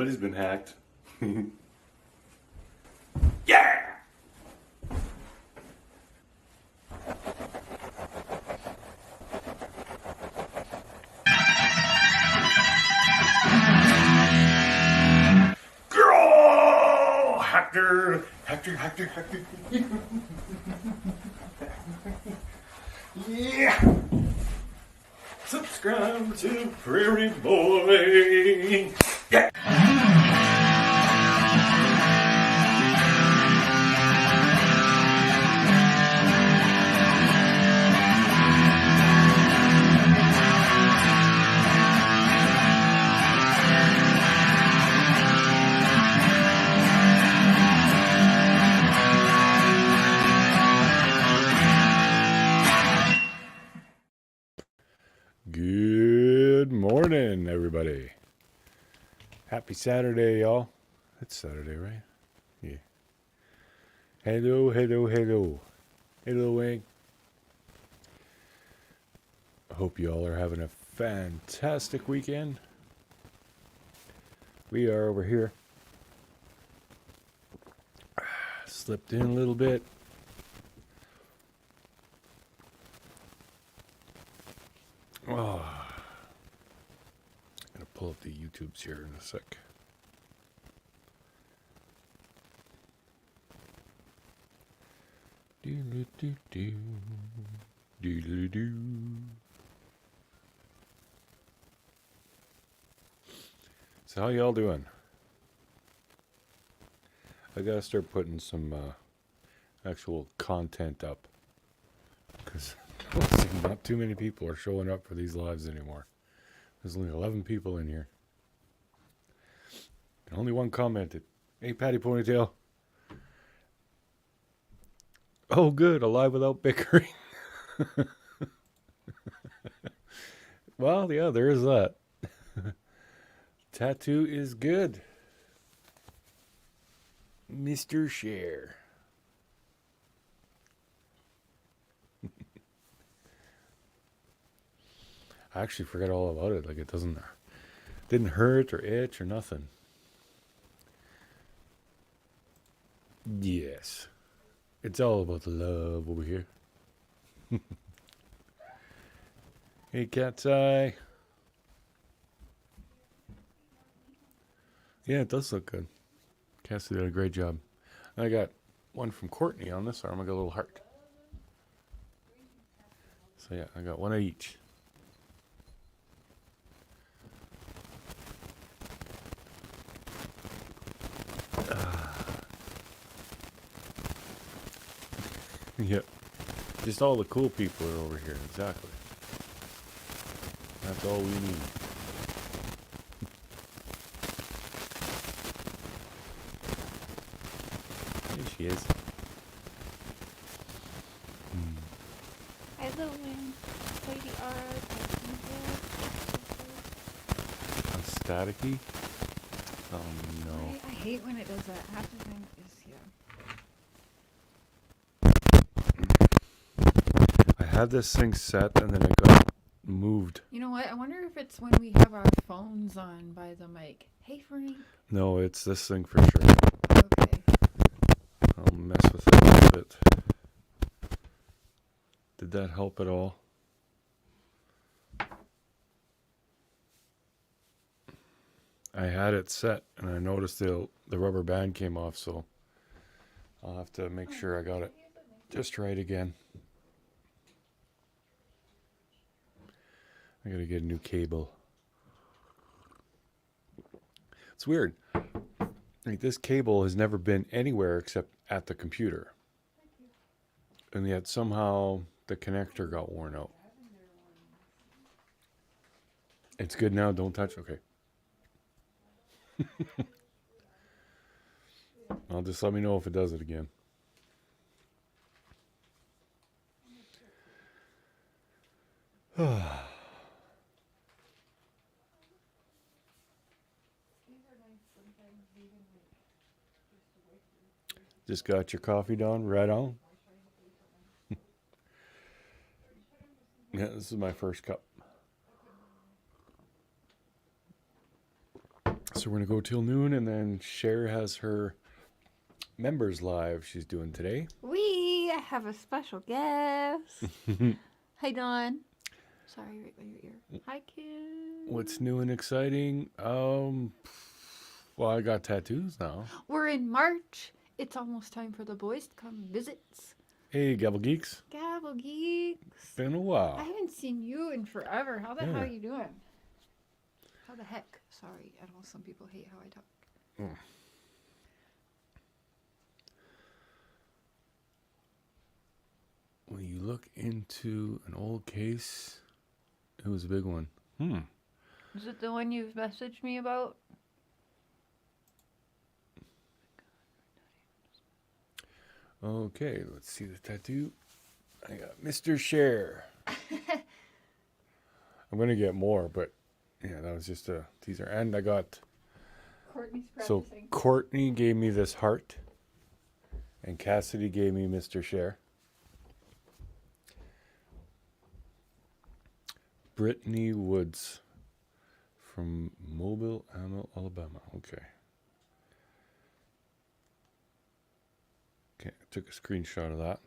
Somebody's been hacked. Yeah! Girl! Hacker! Hacker! Yeah! Subscribe to Prairie Boy! Yeah! Good morning, everybody. Happy Saturday, y'all. It's Saturday, right? Yeah. Hello. Hello, Wing. I hope you all are having a fantastic weekend. We are over here. Slipped in a little bit. Oh. Gonna pull up the YouTubes here in a sec. Doodle-doo. So how y'all doing? I gotta start putting some actual content up, because not too many people are showing up for these lives anymore. There's only 11 people in here. And only one commented. Hey, Patty Ponytail. Oh, good. Alive without bickering. Well, yeah, there is that. Tattoo is good. Mr. Cher. I actually forgot all about it. Like, it didn't hurt or itch or nothing. Yes. It's all about the love over here. Hey, Cat's Eye. Yeah, it does look good. Cassie did a great job. I got one from Courtney on this arm. I got a little heart. So yeah, I got one of each. Yep. Just all the cool people are over here. Exactly. That's all we need. There she is. Hi, little wing. Lady art. Staticky? Oh no. I hate when it does that. Half the time is I had this thing set and then it got moved. You know what? I wonder if it's when we have our phones on by the mic. Hey, Frank. No, it's this thing for sure. Okay. I'll mess with it a little bit. Did that help at all? I had it set and I noticed the rubber band came off, so I'll have to make sure I got it just right again. I gotta get a new cable. It's weird. Like, this cable has never been anywhere except at the computer. And yet somehow the connector got worn out. It's good now, don't touch. Okay. I'll just let me know if it does it again. Just got your coffee done, right on. Yeah, this is my first cup. So we're going to go till noon, and then Cher has her members live she's doing today. We have a special guest. Hi, Dawn. Sorry, right by your ear. Hi, Kim. What's new and exciting? Well, I got tattoos now. We're in March. It's almost time for the boys to come visit. Hey, Gavel Geeks. Gavel Geeks. Been a while. I haven't seen you in forever. How the hell Yeah. are you doing? How the heck? Sorry, I know some people hate how I talk. When you look into an old case, it was a big one. Is it the one you've messaged me about? Okay, let's see the tattoo. I got Mr. Cher. I'm going to get more, but yeah, that was just a teaser. And I got... Courtney's So practicing. Courtney gave me this heart, and Cassidy gave me Mr. Cher. Brittany Woods from Mobile, Alabama. Okay. Okay, I took a screenshot of that.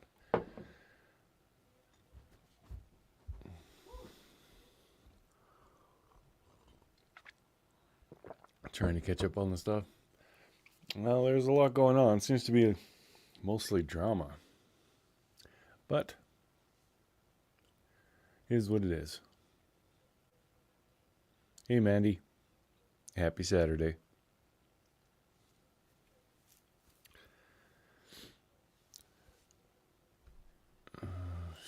Trying to catch up on the stuff. Well, there's a lot going on. Seems to be mostly drama. But it is what it is. Hey, Mandy. Happy Saturday.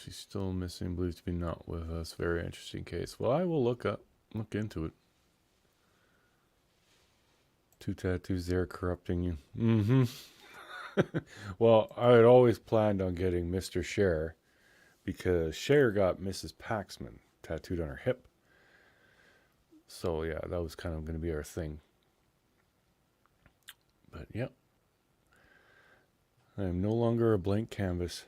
She's still missing, believed to be not with us. Very interesting case. Well, I will look into it. 2 tattoos there corrupting you. Mm-hmm. Well, I had always planned on getting Mr. Cher because Cher got Mrs. PAXMAN tattooed on her hip. So, yeah, that was kind of going to be our thing. But, yep. I am no longer a blank canvas.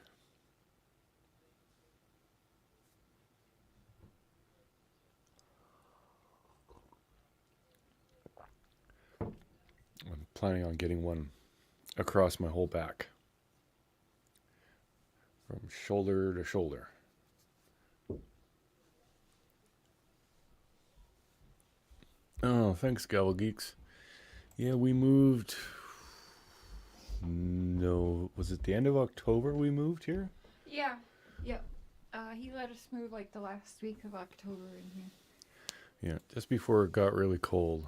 I'm planning on getting one across my whole back. From shoulder to shoulder. Oh, thanks, Gavel Geeks. Yeah, we moved... No, was it the end of October we moved here? Yeah. Yep. He let us move like the last week of October in here. Yeah, just before it got really cold.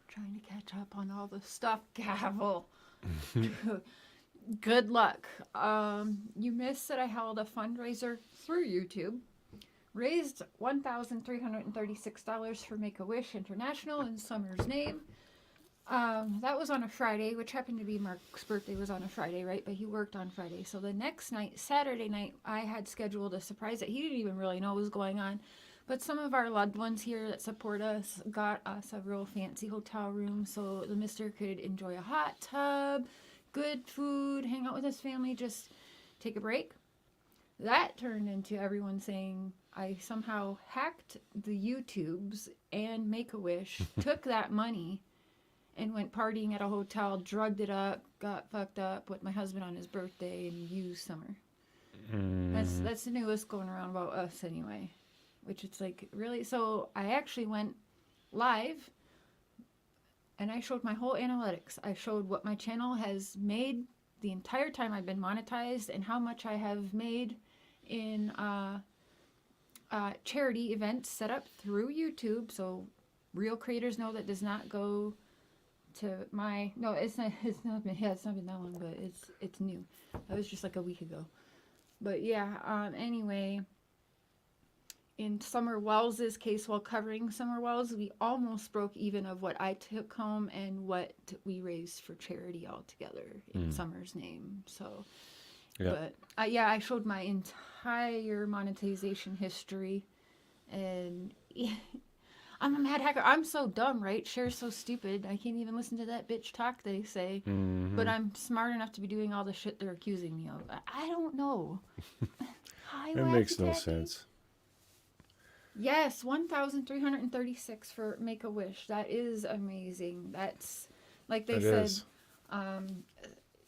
Trying to catch up on all the stuff, Gavel. Good luck. You missed that I held a fundraiser through YouTube. Raised $1,336 for Make-A-Wish International in Summer's name. That was on a Friday, which happened to be Mark's birthday was on a Friday, right? But he worked on Friday. So the next night, Saturday night, I had scheduled a surprise that he didn't even really know was going on. But some of our loved ones here that support us got us a real fancy hotel room so the mister could enjoy a hot tub, good food, hang out with his family, just take a break. That turned into everyone saying I somehow hacked the YouTubes and Make-A-Wish, took that money, and went partying at a hotel, drugged it up, got fucked up with my husband on his birthday, and used Summer. That's the newest going around about us anyway. Which it's like, really? So I actually went live, and I showed my whole analytics. I showed what my channel has made the entire time I've been monetized, and how much I have made in charity events set up through YouTube. So real creators know that does not go to my... No, it's not been that long, but it's new. That was just like a week ago. But yeah, anyway... In Summer Wells's case, while covering Summer Wells, we almost broke even of what I took home and what we raised for charity altogether in Summer's name. So, Yeah. But yeah, I showed my entire monetization history, and I'm a mad hacker. I'm so dumb, right? Cher's so stupid. I can't even listen to that bitch talk, they say. But I'm smart enough to be doing all the shit they're accusing me of. I don't know. Hi, It makes no sense. Yes, 1,336 for Make a Wish. That is amazing. That's like they It said. is. Um,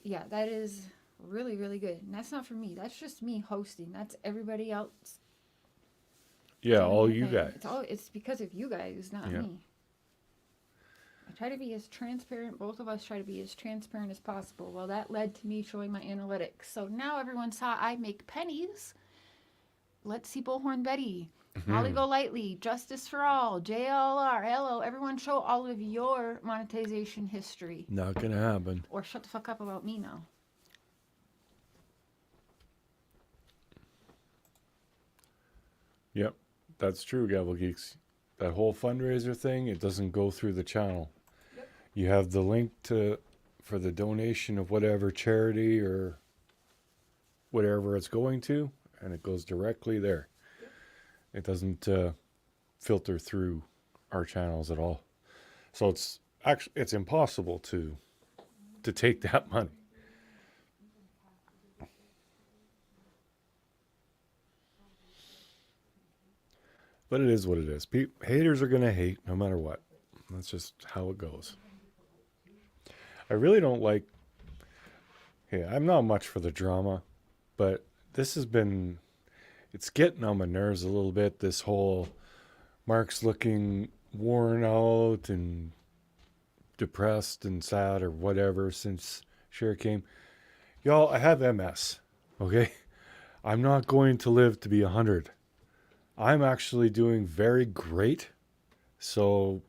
yeah, that is really really good. And that's not for me. That's just me hosting. That's everybody else Yeah, doing all their you thing. guys. It's because of you guys, not Yeah. me. I try to be as transparent. Both of us try to be as transparent as possible. Well, that led to me showing my analytics. So now everyone saw I make pennies. Let's see Bullhorn Betty. Molly Mhm. Golightly, Justice for All, JLR, hello, everyone show all of your monetization history. Not gonna happen. Or shut the fuck up about me now. Yep, that's true, Gavel Geeks. That whole fundraiser thing, it doesn't go through the channel. Yep. You have the link to for the donation of whatever charity or whatever it's going to, and it goes directly there. Yep. It doesn't filter through our channels at all. So it's impossible to take that money. But it is what it is. Haters are gonna hate no matter what. That's just how it goes. I really don't like. Hey, I'm not much for the drama, but this has been. It's getting on my nerves a little bit. This whole Mark's looking worn out and depressed and sad or whatever since Cher came. Y'all, I have MS. Okay, I'm not going to live to be 100. I'm actually doing very great. So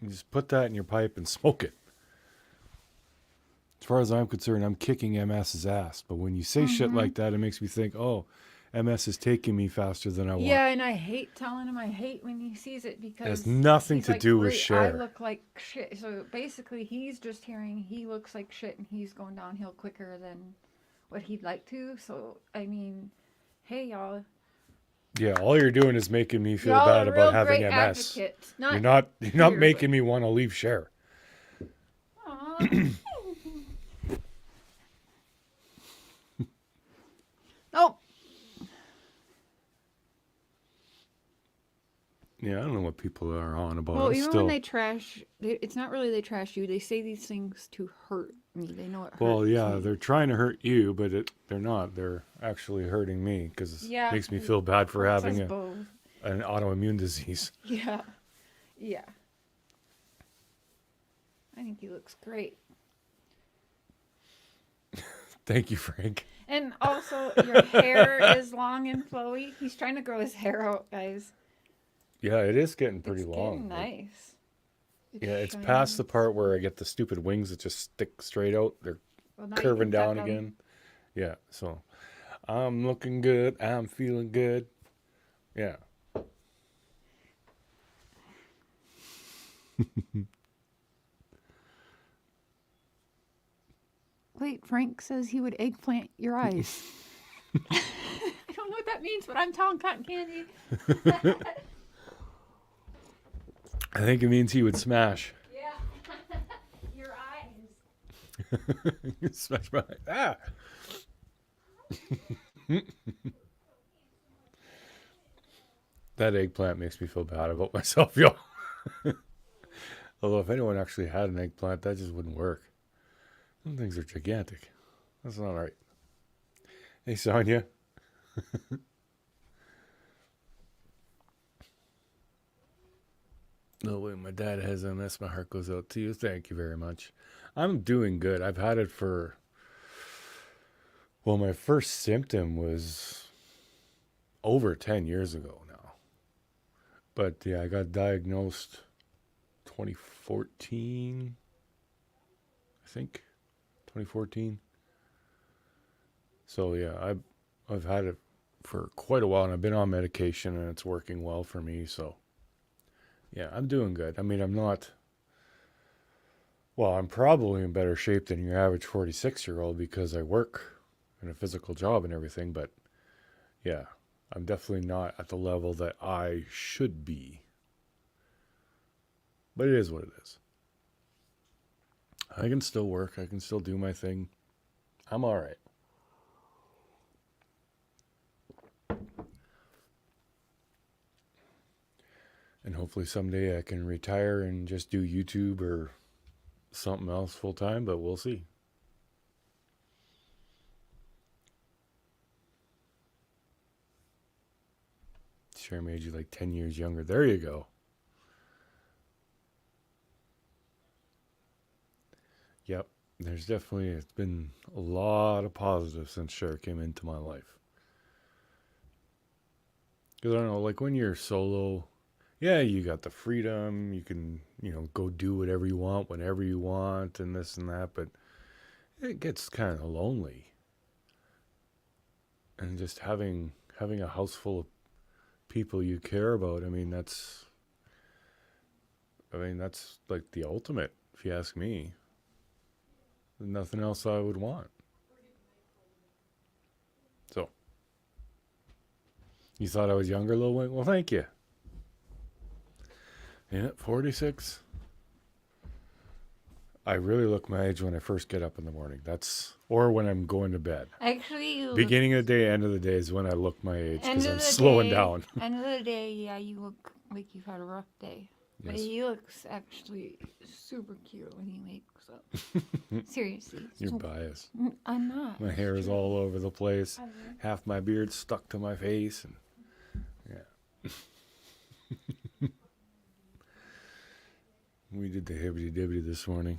you just put that in your pipe and smoke it. As far as I'm concerned, I'm kicking MS's ass. But when you say shit like that, it makes me think, oh, MS is taking me faster than I want. Yeah, and I hate telling him I hate when he sees it because It has nothing he's to like, do with "Great, Cher." I look like shit. So basically, he's just hearing he looks like shit and he's going downhill quicker than what he'd like to. So, I mean, hey, y'all. Yeah, all you're doing is making me feel Y'all bad are about real having great MS. advocates. You're Not not here, making me want to leave Cher. Aw. Oh, Yeah, I don't know what people are on about. well, I'm even when still. they trash, it's not really they trash you. They say these things to hurt me. They know it hurts Well, yeah, me. they're trying to hurt you, but they're not. They're actually hurting me because it Yeah, makes me feel bad for hurts having us both. an autoimmune disease. Yeah, yeah. I think he looks great. Thank you, Frank. And also, your hair is long and flowy. He's trying to grow his hair out, guys. Yeah, it is getting pretty It's long. getting but- nice. Yeah, it's past the part where I get the stupid wings that just stick straight out. They're Well, now you curving can tuck down 'em. again. Yeah, so I'm looking good. I'm feeling good. Yeah. Wait, Frank says he would eggplant your eyes. I don't know what that means, but I'm telling cotton candy. I think it means he would smash. Yeah. Your eyes. Smash my ah. That eggplant makes me feel bad about myself, yo. Although if anyone actually had an eggplant, that just wouldn't work. Those things are gigantic. That's not right. Hey, Sonia. No way, my dad has MS. My heart goes out to you. Thank you very much. I'm doing good. I've had it for. Well, my first symptom was over 10 years ago now. But yeah, I got diagnosed 2014, I think. 2014. So yeah, I've had it for quite a while, and I've been on medication, and it's working well for me. So yeah, I'm doing good. I mean, I'm not. Well, I'm probably in better shape than your average 46-year-old because I work in a physical job and everything. But yeah, I'm definitely not at the level that I should be. But it is what it is. I can still work. I can still do my thing. I'm all right. And hopefully someday I can retire and just do YouTube or something else full time, but we'll see. Cher made you like 10 years younger. There you go. Yep. There's definitely, it's been a lot of positives since Cher came into my life. Because I don't know, like when you're solo, yeah, you got the freedom. You can, go do whatever you want, whenever you want, and this and that. But it gets kind of lonely. And just having a house full of people you care about, that's like the ultimate, if you ask me. There's nothing else I would want. So, you thought I was younger, Lil Wayne? Well, thank you. Yeah, 46. I really look my age when I first get up in the morning. Or when I'm going to bed. Actually, you Beginning of the day, end of the day is when I look my age because I'm slowing down. End of the day, yeah, you look like you've had a rough day. Yes. But he looks actually super cute when he wakes up. Seriously. You're biased. I'm not. My hair is all over the place. Half my beard stuck to my face. And yeah. We did the hibbity-dibbity this morning.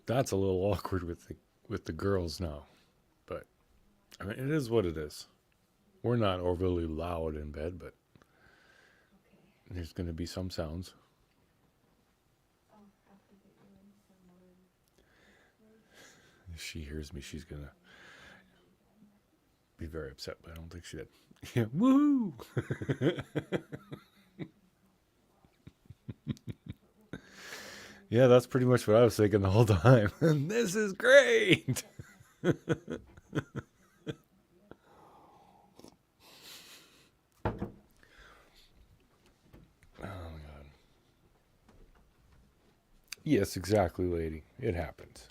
That's a little awkward with the girls now, but it is what it is. We're not overly loud in bed, but there's going to be some sounds. If she hears me, she's going to be very upset, but I don't think she did. Yeah, woohoo! Yeah, that's pretty much what I was thinking the whole time. This is great! Oh, my God. Yes, exactly, lady. It happens.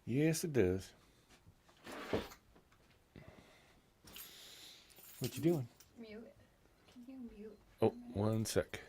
Yes, it does. What you doing? Mute. Can you mute? Oh, one sec.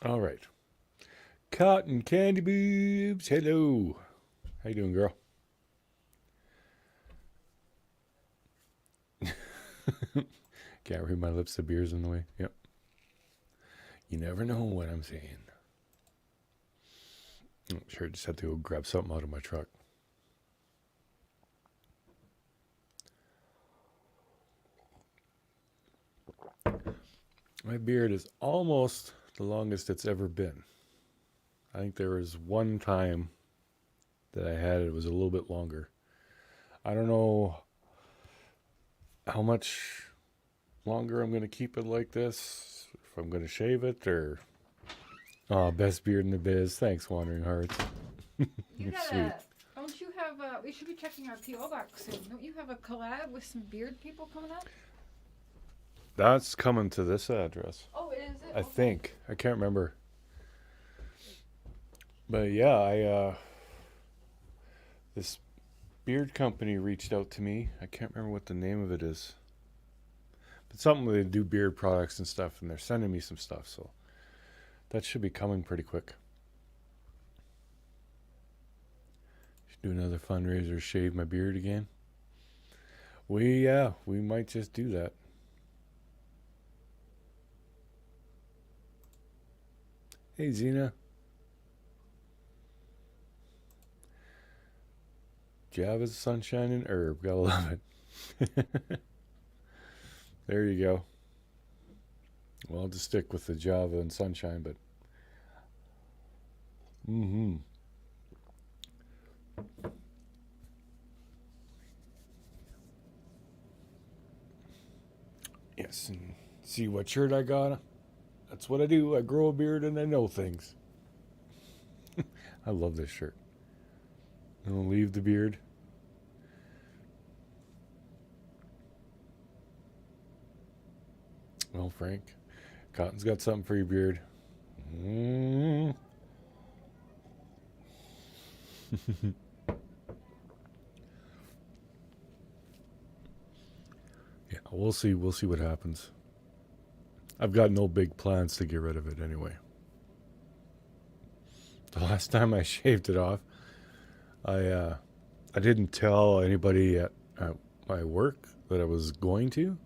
All right. Cotton candy boobs. Hello. How you doing, girl? Can't read my lips. The beer's in the way. Yep. You never know what I'm saying. Oh, sure, just had to go grab something out of my truck. My beard is almost the longest it's ever been. I think there was one time that I had it was a little bit longer. I don't know how much longer I'm going to keep it like this, if I'm going to shave it, or... Oh, best beard in the biz. Thanks, Wandering Hearts. You're sweet. Don't you have we should be checking our P.O. box soon. Don't you have a collab with some beard people coming up? That's coming to this address. Oh, is it? I think. I can't remember. But yeah, this beard company reached out to me. I can't remember what the name of it is. But something they do beard products and stuff, and they're sending me some stuff, so that should be coming pretty quick. Should do another fundraiser, shave my beard again. We might just do that. Hey, Zena. Java's sunshine and herb. Gotta love it. There you go. Well, I'll just stick with the Java and Sunshine, but yes, and see what shirt I got? That's what I do. I grow a beard and I know things. I love this shirt. I'll leave the beard. Well, Frank, Cotton's got something for your beard. Yeah, we'll see. We'll see what happens. I've got no big plans to get rid of it anyway. The last time I shaved it off, I didn't tell anybody at my work that I was going to.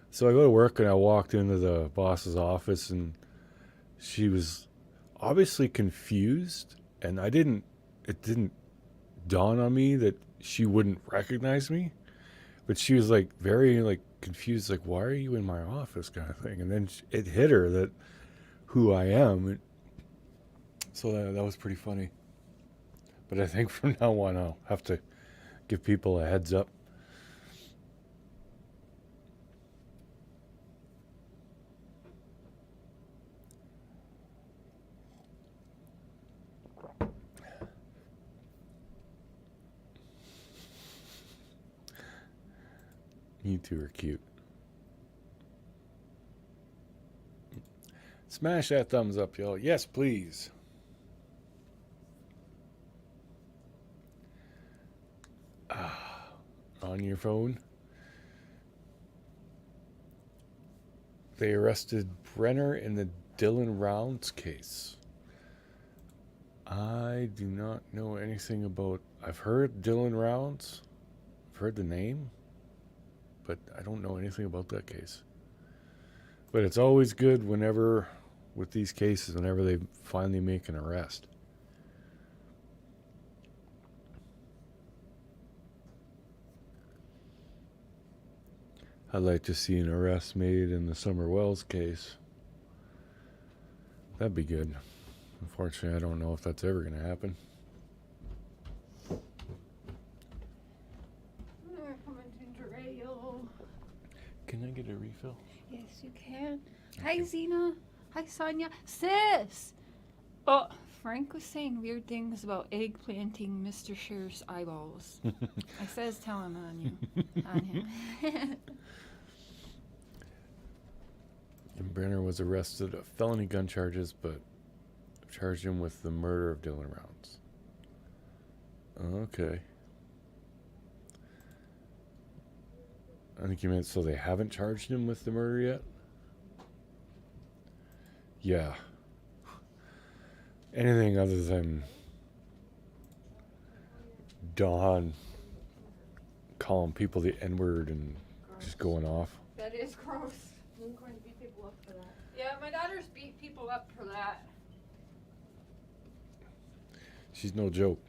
So I go to work and I walked into the boss's office and she was obviously confused, and it didn't dawn on me that she wouldn't recognize me, but she was like very like confused, like, why are you in my office, kind of thing. And then it hit her that who I am. So that was pretty funny. But I think from now on I'll have to give people a heads up. You two are cute. Smash that thumbs up, y'all. Yes, please. On your phone. They arrested Brenner in the Dylan Rounds case. I do not know anything about... I've heard Dylan Rounds. I've heard the name. But I don't know anything about that case. But it's always good whenever, with these cases, whenever they finally make an arrest. I'd like to see an arrest made in the Summer Wells case. That'd be good. Unfortunately, I don't know if that's ever going to happen. Can I get a refill? Yes, you can. Hi, Zena. Hi, Sonia. Sis! Oh, Frank was saying weird things about eggplanting Mr. Cher's eyeballs. I says tell him on him. And Brenner was arrested of felony gun charges, but charged him with the murder of Dylan Rounds. Okay. I think you meant so they haven't charged him with the murder yet? Yeah. Anything other than Don calling people the N-word and just going off. That is gross. I'm going to beat people up for that. Yeah, my daughter's beat people up for that. She's no joke.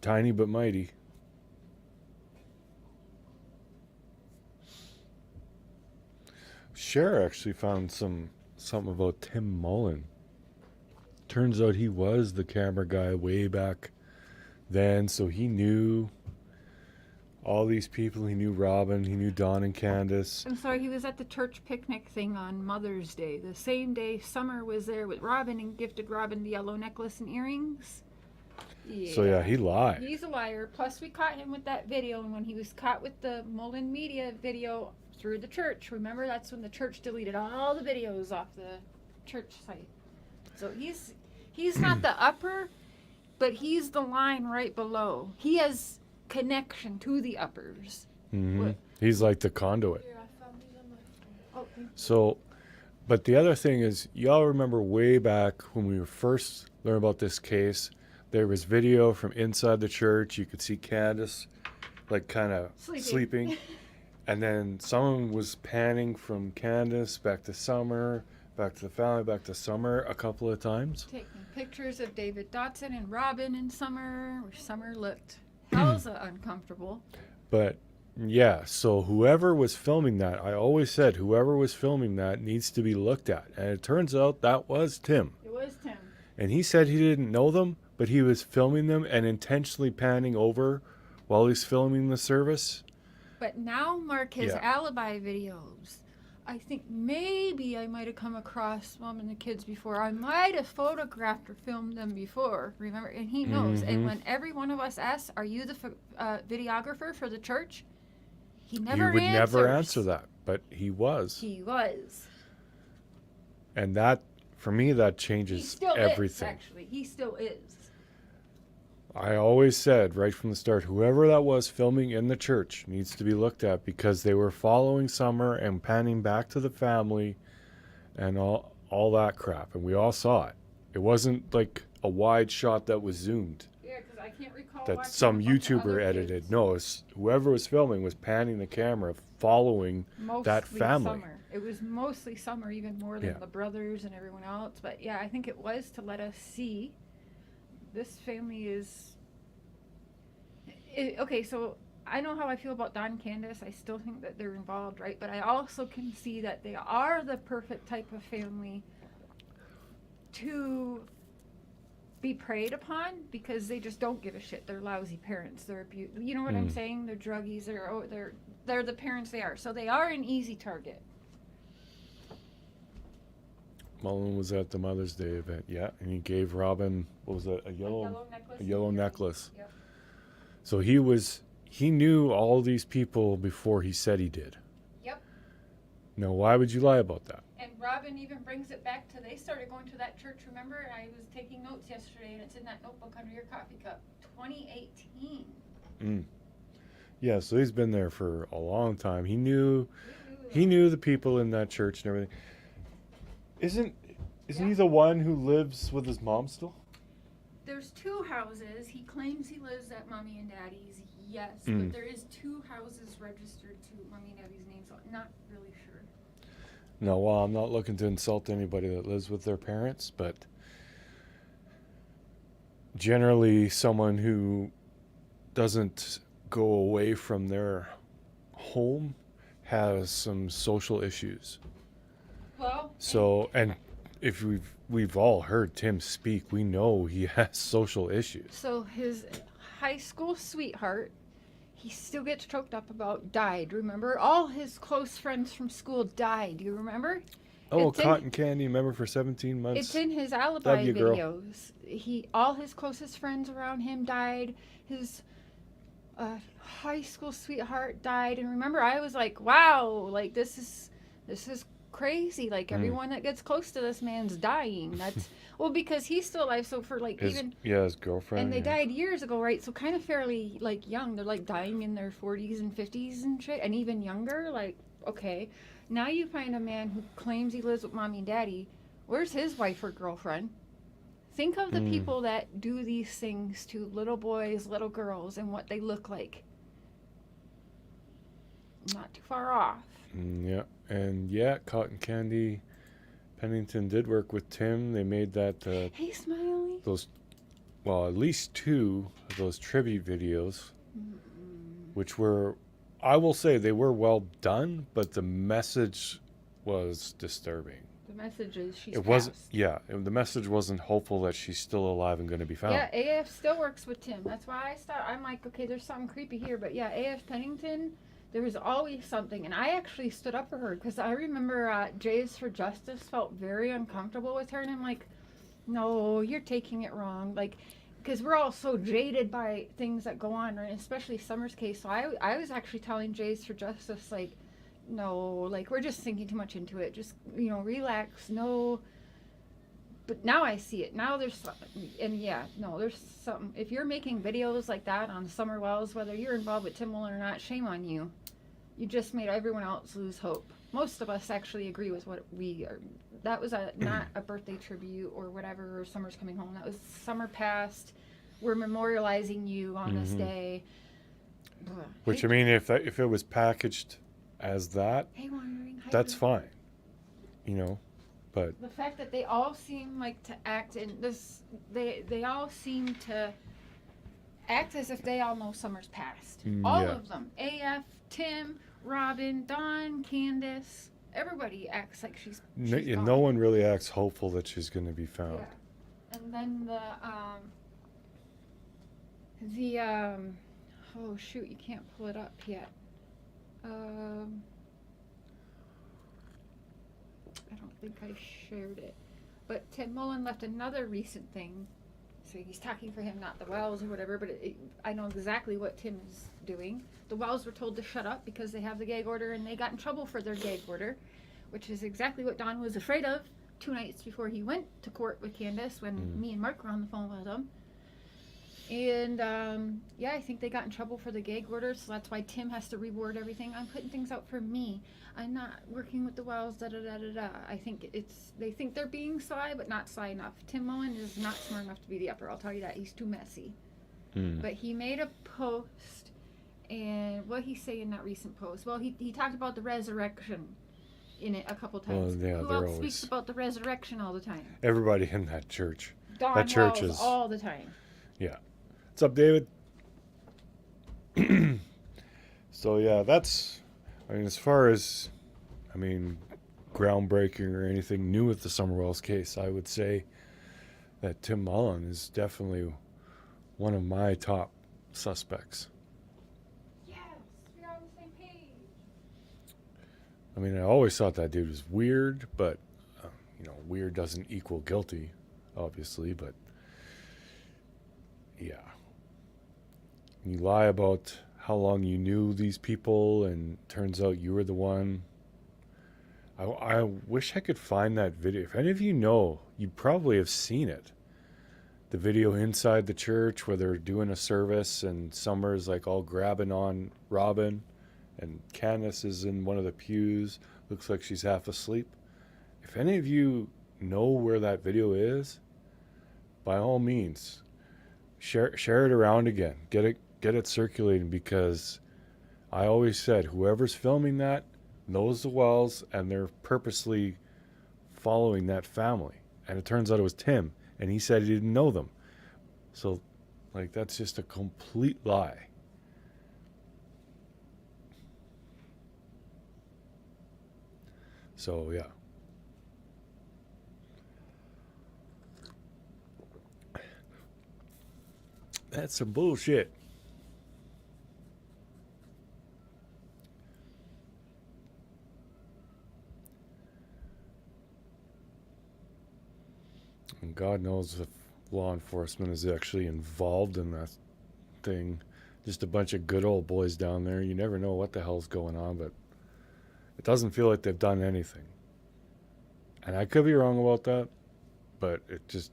Tiny but mighty. Cher actually found something about Tim Mullen. Turns out he was the camera guy way back then, so he knew all these people. He knew Robin, he knew Don and Candace. I'm sorry, he was at the church picnic thing on Mother's Day. The same day Summer was there with Robin and gifted Robin the yellow necklace and earrings. Yeah. So yeah, he lied. He's a liar. Plus we caught him with that video, and when he was caught with the Mullen Media video through the church, remember, that's when the church deleted all the videos off the church site. So he's not the upper, but he's the line right below. He has connection to the uppers. Mm-hmm. He's like the conduit. Here, I found these on my phone. Oh, So, but the other thing is, y'all remember way back when we were first learning about this case, there was video from inside the church. You could see Candace like kind of sleeping. And then someone was panning from Candace back to Summer, back to the family, back to Summer a couple of times. Taking pictures of David Dotson and Robin in Summer, where Summer looked hell's uncomfortable. But Yeah, so whoever was filming that, I always said whoever was filming that needs to be looked at. And it turns out that was Tim. It was Tim. And he said he didn't know them, but he was filming them and intentionally panning over while he's filming the service. But now, Mark, his Yeah. alibi videos, I think maybe I might have come across Mom and the kids before. I might have photographed or filmed them before, remember? And he knows. And when every one of us asks, are you the videographer for the church? He never You would never answers. answer that, but he was. He was. And that, for me, that He changes still is, everything. actually. He still is. I always said right from the start, whoever that was filming in the church needs to be looked at because they were following Summer and panning back to the family and all that crap. And we all saw it. It wasn't like a wide shot that was zoomed Yeah, because I can't recall that watching some a bunch of YouTuber other edited. kids. No, it's whoever was filming was panning the camera following that Mostly family. Summer. It was mostly Summer, even more than Yeah. the brothers and everyone else. But yeah, I think it was to let us see this family is. Okay, so I know how I feel about Don and Candace. I still think that they're involved, right? But I also can see that they are the perfect type of family to be preyed upon because they just don't give a shit. They're lousy parents. They're you know what I'm saying? They're druggies. They're the parents they are. So they are an easy target. Mullen was at the Mother's Day event, yeah, and he gave Robin, what was that, a yellow necklace. a yellow necklace. Yep. So he knew all these people before he said he did. Yep. Now, why would you lie about that? And Robin even brings it back to they started going to that church. Remember, I was taking notes yesterday, and it's in that notebook under your coffee cup. 2018. Yeah, so he's been there for a long time. He knew the people in that church and everything. Isn't he the one who lives with his mom still? There's two houses. He claims he lives at Mommy and Daddy's. Yes, but there is two houses registered to Mommy and Daddy's name, so I'm not really sure. No, well, I'm not looking to insult anybody that lives with their parents, but generally someone who doesn't go away from their home has some social issues. Well, So, and if we've all heard Tim speak, we know he has social issues. so his high school sweetheart, he still gets choked up about, died. Remember, all his close friends from school died. You remember? Oh, It's in- Cotton Candy, remember for 17 months? It's in his alibi Love you, girl. videos. All his closest friends around him died. His high school sweetheart died. And remember, I was like, wow, like this is crazy. Like everyone that gets close to this man's dying. That's well, because he's still alive. So for like his girlfriend. and they yeah. died years ago, right? So kind of fairly like young. They're like dying in their 40s and 50s and shit, and even younger. Like, okay, now you find a man who claims he lives with Mommy and Daddy. Where's his wife or girlfriend? Think of the people that do these things to little boys, little girls, and what they look like. Not too far off. Yeah, and yeah, Cotton Candy, Pennington did work with Tim. They made that Hey, Smiley. at least two of those tribute videos, which were, I will say, they were well done, but the message was disturbing. The message is she's It wasn't. passed. Yeah, the message wasn't hopeful that she's still alive and going to be found. Yeah, AF still works with Tim. That's why I start. I'm like, okay, there's something creepy here. But yeah, AF Pennington, there was always something. And I actually stood up for her because I remember Jays for Justice felt very uncomfortable with her. And I'm like, no, you're taking it wrong. Like, because we're all so jaded by things that go on, right? Especially Summer's case. So I was actually telling Jays for Justice, like, no, like, we're just thinking too much into it. Just, relax. No. But now I see it. Now there's something. And yeah, no, there's something. If you're making videos like that on Summer Wells, whether you're involved with Tim Mullen or not, shame on you. You just made everyone else lose hope. Most of us actually agree with what we are. That was not a birthday tribute or whatever, or Summer's coming home. That was Summer passed. We're memorializing you on this day. Ugh. Which, Hey, I mean, if it was packaged as that, hey, Wandering. Hi, that's Wandering. fine. But The fact that they all seem like to act in this, they all seem to act as if they all know summer's past. All Yeah. of them. AF, Tim, Robin, Dawn, Candace. Everybody acts like she's No, gone. no one really acts hopeful that she's going to be found. Yeah. And then oh shoot, you can't pull it up yet. I don't think I shared it. But Tim Mullen left another recent thing. So he's talking for him, not the Wells or whatever, but I know exactly what Tim is doing. The Wells were told to shut up because they have the gag order, and they got in trouble for their gag order, which is exactly what Don was afraid of 2 nights before he went to court with Candace when me and Mark were on the phone with him. And yeah, I think they got in trouble for the gag order, so that's why Tim has to reward everything. I'm putting things out for me. I'm not working with the Wells, da da da da da. I think they think they're being sly, but not sly enough. Tim Mullen is not smart enough to be the upper, I'll tell you that. He's too messy. But he made a post, and what he say in that recent post? Well, he talked about the resurrection in it a couple times. Well, yeah, Who they're else always... speaks about the resurrection all the time? Everybody in that church. Don That church Wells is... all the time. Yeah. What's up, David? So, yeah, that's... I mean, as far as... I mean, groundbreaking or anything new with the Summerwells case, I would say that Tim Mullen is definitely one of my top suspects. Yes, we're on the same page. I mean, I always thought that dude was weird, but, weird doesn't equal guilty, obviously, but, yeah. You lie about how long you knew these people, and turns out you were the one. I wish I could find that video. If any of you know, you probably have seen it. The video inside the church where they're doing a service, and Summer's like all grabbing on Robin, and Candace is in one of the pews. Looks like she's half asleep. If any of you know where that video is, by all means, share it around again. Get it circulating, because I always said whoever's filming that knows the Wells, and they're purposely following that family. And it turns out it was Tim, and he said he didn't know them. So, like, that's just a complete lie. So, yeah. That's some bullshit. And God knows if law enforcement is actually involved in that thing. Just a bunch of good old boys down there. You never know what the hell's going on, but it doesn't feel like they've done anything. And I could be wrong about that, but it just,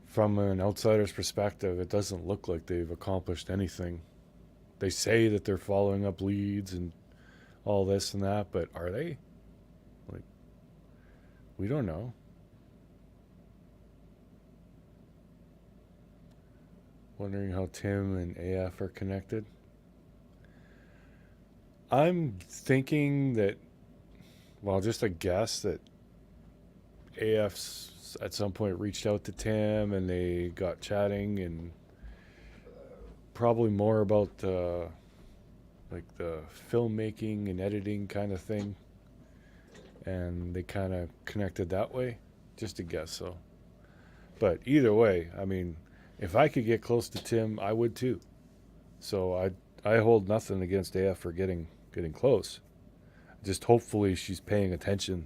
from an outsider's perspective, it doesn't look like they've accomplished anything. They say that they're following up leads and all this and that, but are they? Like, we don't know. Wondering how Tim and AF are connected. I'm thinking that, well, just a guess that AF's at some point reached out to Tim and they got chatting, and probably more about like the filmmaking and editing kind of thing, and they kind of connected that way. Just a guess, though. But either way, I mean, if I could get close to Tim, I would too. So I hold nothing against AF for getting close. Just hopefully she's paying attention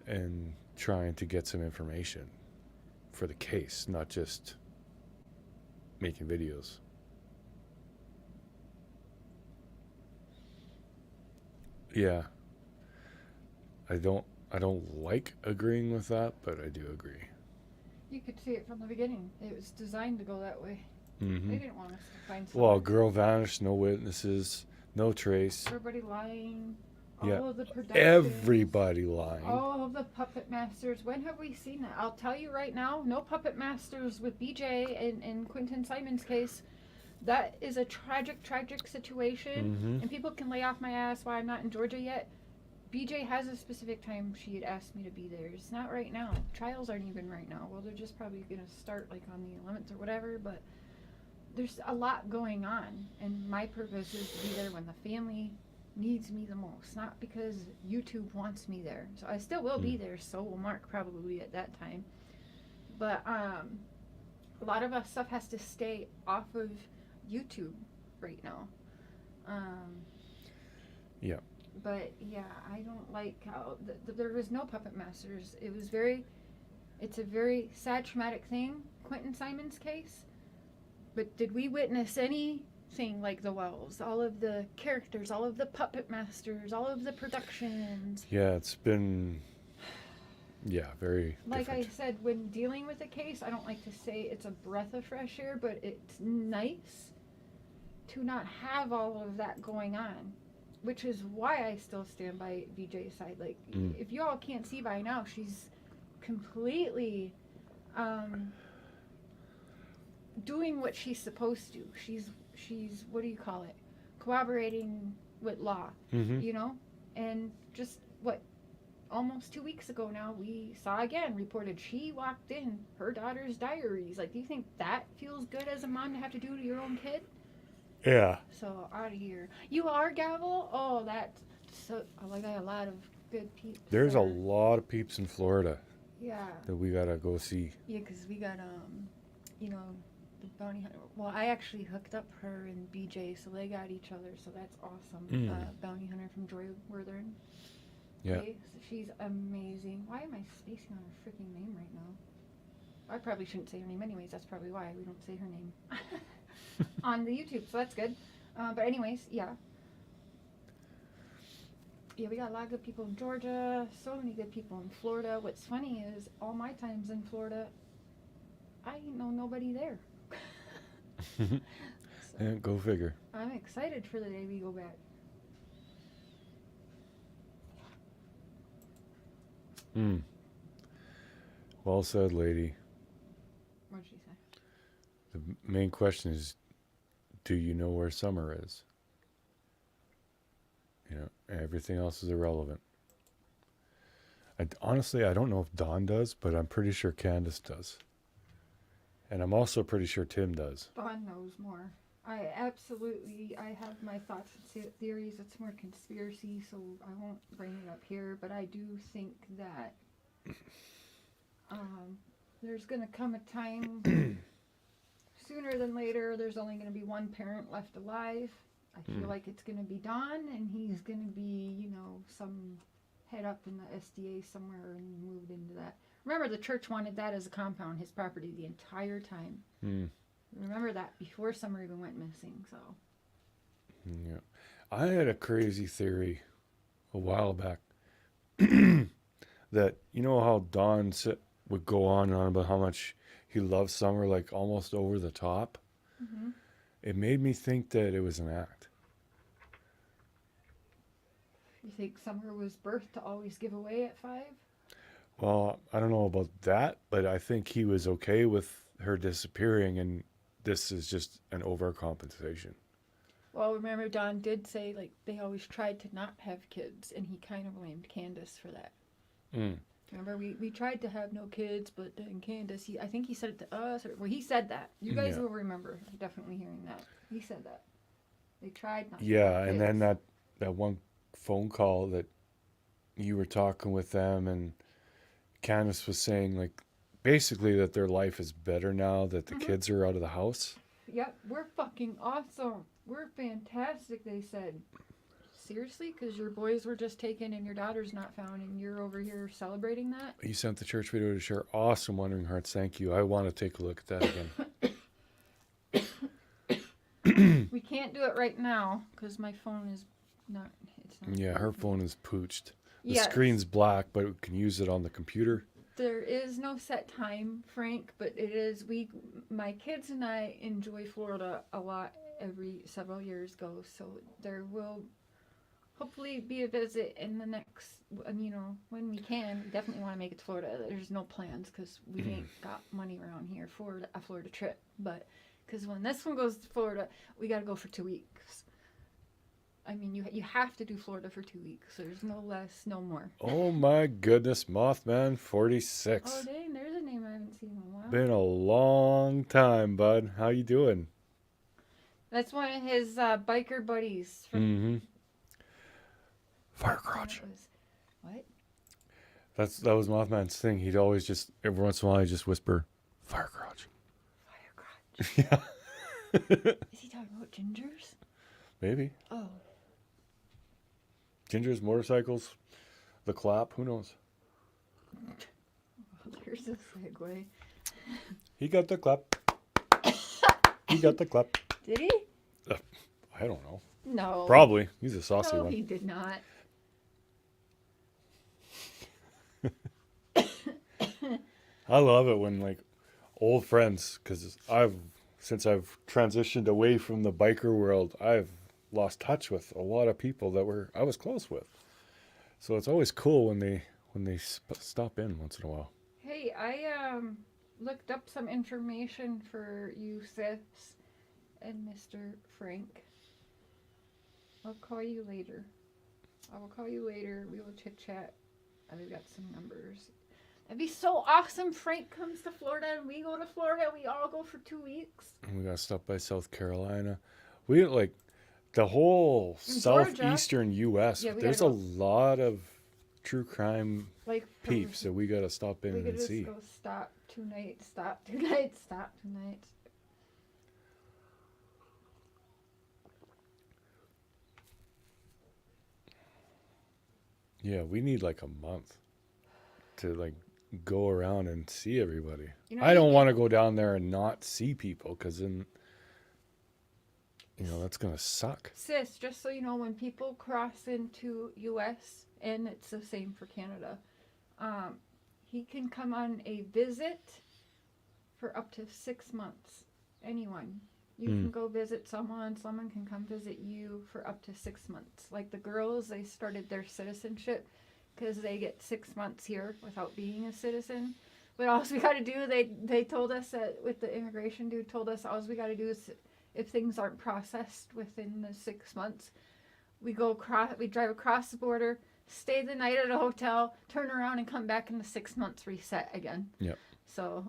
and trying to get some information for the case, not just making videos. Yeah. I don't like agreeing with that, but I do agree. You could see it from the beginning. It was designed to go that way. Mm-hmm. They didn't want us to find Well, someone. girl vanished, no witnesses, no trace. Everybody lying. Yeah. All of the productions. Everybody lying. All of the puppet masters. When have we seen that? I'll tell you right now, no puppet masters with BJ and Quentin Simon's case. That is a tragic situation. Mm-hmm. And people can lay off my ass why I'm not in Georgia yet. BJ has a specific time she had asked me to be there. It's not right now. Trials aren't even right now. Well, they're just probably going to start like on the 11th or whatever, but there's a lot going on, and my purpose is to be there when the family needs me the most, not because YouTube wants me there. So I still will be there, so will Mark probably at that time. But a lot of us stuff has to stay off of YouTube right now. Yeah. But yeah, I don't like how there was no puppet masters. It's a very sad, traumatic thing, Quentin Simon's case. But did we witness anything like the Wells? All of the characters, all of the puppet masters, all of the productions. Yeah, it's been, very Like different. I said, when dealing with a case, I don't like to say it's a breath of fresh air, but it's nice to not have all of that going on. Which is why I still stand by VJ's side. Like, if you all can't see by now, she's completely doing what she's supposed to. She's what do you call it? Cooperating with law, you know? And just, almost 2 weeks ago now, we saw again, reported she walked in her daughter's diaries. Like, do you think that feels good as a mom to have to do to your own kid? Yeah. So out of here. You are Gavel? Oh, that's so. I got a lot of good peeps. There's there. a lot of peeps in Florida Yeah. that we gotta go see. Yeah, because we got the bounty hunter. Well, I actually hooked up her and BJ, so they got each other. So that's awesome. Bounty hunter from Joy Worthern. Yeah. Okay, so she's amazing. Why am I spacing on her freaking name right now? I probably shouldn't say her name anyways. That's probably why we don't say her name. On the YouTube, so that's good. But anyways, yeah. Yeah, we got a lot of good people in Georgia, so many good people in Florida. What's funny is all my times in Florida, I ain't know nobody there. Yeah, go figure. I'm excited for the day we go back. Well said, lady. What'd she say? The main question is, do you know where Summer is? Everything else is irrelevant. Honestly, I don't know if Dawn does, but I'm pretty sure Candace does. And I'm also pretty sure Tim does. Dawn knows more. I have my thoughts and theories. It's more conspiracy, so I won't bring it up here. But I do think that there's going to come a time sooner than later. There's only going to be one parent left alive. I feel like it's going to be Don, and he's going to be, some head up in the SDA somewhere and moved into that. Remember, the church wanted that as a compound, his property, the entire time. Remember that before Summer even went missing, so. Yeah. I had a crazy theory a while back that, how Don would go on and on about how much he loves Summer, like almost over the top? It made me think that it was an act. You think Summer was birthed to always give away at 5? Well, I don't know about that, but I think he was okay with her disappearing, and this is just an overcompensation. Well, remember, Don did say, they always tried to not have kids, and he kind of blamed Candace for that. Remember, we tried to have no kids, but then Candace, I think he said it to us, he said that. You guys will remember definitely hearing that. He said that. They tried not to have kids. And then that one phone call that you were talking with them, and Candace was saying, basically that their life is better now that the kids are out of the house. Yep, we're fucking awesome. We're fantastic, they said. Seriously? Because your boys were just taken and your daughter's not found, and you're over here celebrating that? You sent the church video to Cher. Awesome, Wondering Hearts. Thank you. I want to take a look at that again. We can't do it right now because my phone is not. It's not. Yeah, her phone is pooched. The Yes. screen's black, but we can use it on the computer. There is no set time, Frank, but it is. My kids and I enjoy Florida a lot. Every several years go, so there will hopefully be a visit in the next, when we can. We definitely want to make it to Florida. There's no plans because we ain't got money around here for a Florida trip. But because when this one goes to Florida, we got to go for 2 weeks. I mean, you have to do Florida for 2 weeks. So there's no less, no more. Oh my goodness, Mothman Oh 46. dang, there's a name I haven't seen in a while. Been a long time, bud. How you doing? That's one of his biker buddies. Mm-hmm. Fire crotch. What? That was Mothman's thing. He'd always just every once in a while he'd just whisper, "Fire crotch." Fire crotch. Yeah. Is he talking about gingers? Maybe. Oh. Gingers, motorcycles, the clap. Who knows? There's a segue. He got the clap. He got the clap. Did he? I don't know. No. Probably. He's a saucy No, one. he did not. I love it when like old friends, because since I've transitioned away from the biker world, I've lost touch with a lot of people that I was close with. So it's always cool when they stop in once in a while. Hey, I looked up some information for you, Sis, and Mr. Frank. I'll call you later. I will call you later. We will chit chat. I've got some numbers. That'd be so awesome. Frank comes to Florida and we go to Florida. We all go for 2 weeks. And we got stuff by South Carolina. We like the whole southeastern U.S. Yeah, we There's a gotta go. lot of true crime Like peeps that we got to stop in we could and just see. go stop 2 nights, stop 2 nights, stop 2 nights. Yeah, we need like a month to like go around and see everybody. You know, I don't want to go down there and not see people because then, that's going to suck. Sis, just so you know, when people cross into U.S., and it's the same for Canada, he can come on a visit for up to 6 months. Anyone. You can go visit someone can come visit you for up to 6 months. Like the girls, they started their citizenship because they get 6 months here without being a citizen. But all we got to do, they told us that with the immigration dude told us all we got to do is if things aren't processed within the 6 months, we drive across the border, stay the night at a hotel, turn around and come back in the 6 months reset again. Yep. So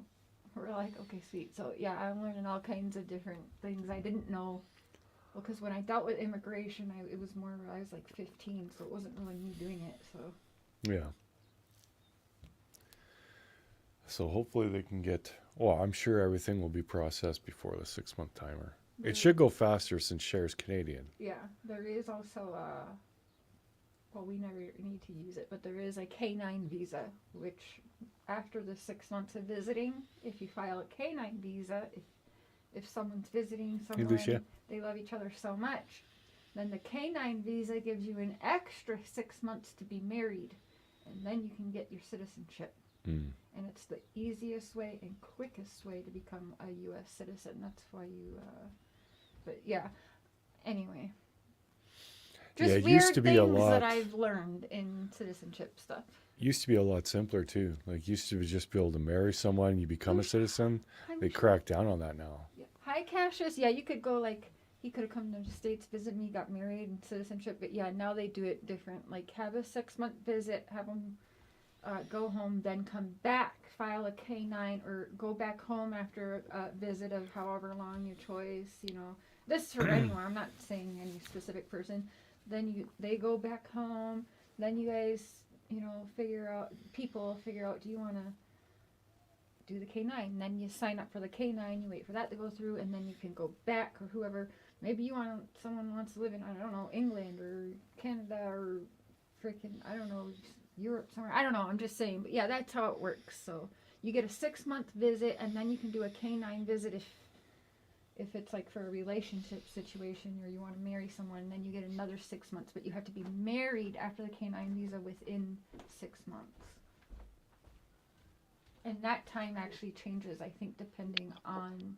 we're like, okay, sweet. So yeah, I'm learning all kinds of different things I didn't know. Well, because when I dealt with immigration, it was more, I was like 15, so it wasn't really me doing it. So Yeah. So hopefully they can get, I'm sure everything will be processed before the 6 month timer. It should go faster since Cher's Canadian. yeah, there is also we never need to use it, but there is a K9 visa, which after the 6 months of visiting, if you file a K9 visa, if someone's visiting someone, they love each other so much, then the K9 visa gives you an extra 6 months to be married, and then you can get your citizenship. And it's the easiest way and quickest way to become a U.S. citizen. That's why you, but yeah, anyway. Just it weird used to be a things lot. that I've learned in citizenship stuff. Used to be a lot simpler too. Like used to just be able to marry someone, you become a citizen. They crack down on that now. Yeah. Hi, Cassius. Yeah, you could go like he could have come to the States, visit me, got married, and citizenship. But yeah, now they do it different. Like have a 6 month visit, have them go home, then come back, file a K9, or go back home after a visit of however long your choice. This is for anyone. I'm not saying any specific person. Then they go back home. Then you guys, figure out, do you want to do the K9? Then you sign up for the K9, you wait for that to go through, and then you can go back, or whoever. Maybe someone wants to live in, I don't know, England or Canada or freaking, I don't know, Europe somewhere. I don't know, I'm just saying. But yeah, that's how it works. So you get a 6 month visit, and then you can do a K9 visit if it's like for a relationship situation or you want to marry someone, then you get another 6 months, but you have to be married after the K9 visa within 6 months. And that time actually changes, I think, depending on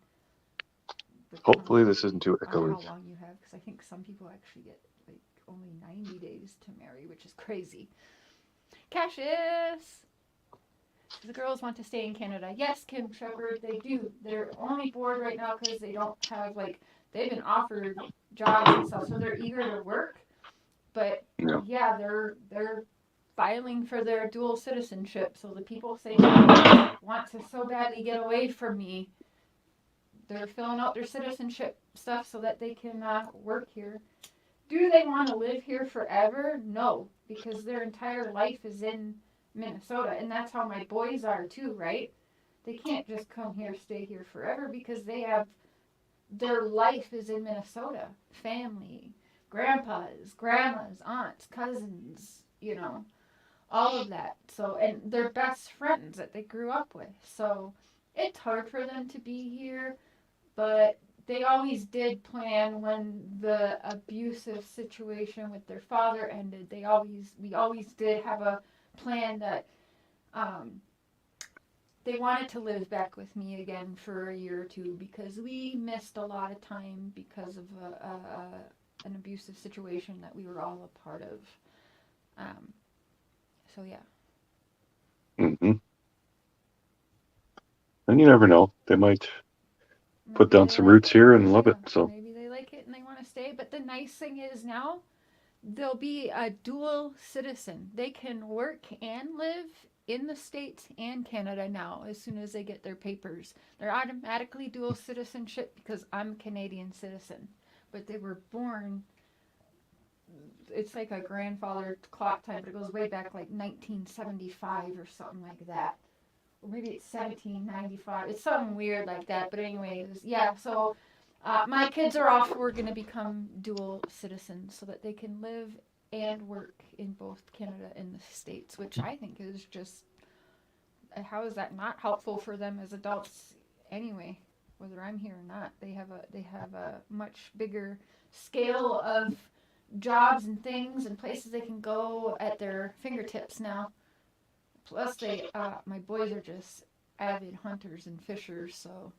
Hopefully this isn't too how echoey. long you have, because I think some people actually get like only 90 days to marry, which is crazy. Cassius! The girls want to stay in Canada. Yes, Kim Shepard, they do. They're only bored right now because they don't have, they've been offered jobs and stuff, so they're eager to work. But Yeah. yeah, they're filing for their dual citizenship. So the people saying want to so badly get away from me, they're filling out their citizenship stuff so that they can work here. Do they want to live here forever? No, because their entire life is in Minnesota, and that's how my boys are too, right? They can't just come here, stay here forever because they have their life is in Minnesota. Family, grandpas, grandmas, aunts, cousins, all of that. So, and they're best friends that they grew up with. So, it's hard for them to be here, but they always did plan when the abusive situation with their father ended. We always did have a plan that they wanted to live back with me again for a year or two because we missed a lot of time because of an abusive situation that we were all a part of. So yeah. Mm-hmm. And you never know. They might put down some roots here and love it. So maybe they like it and they want to stay. But the nice thing is now they'll be a dual citizen. They can work and live in the States and Canada now as soon as they get their papers. They're automatically dual citizenship because I'm a Canadian citizen. But they were born, it's like a grandfather clock time, but it goes way back like 1975 or something like that. Or maybe it's 1795. It's something weird like that. But anyways, yeah, so my kids are off. We're going to become dual citizens so that they can live and work in both Canada and the States, which I think is just, how is that not helpful for them as adults anyway, whether I'm here or not? They have a much bigger scale of jobs and things and places they can go at their fingertips now. Plus, my boys are just avid hunters and fishers, so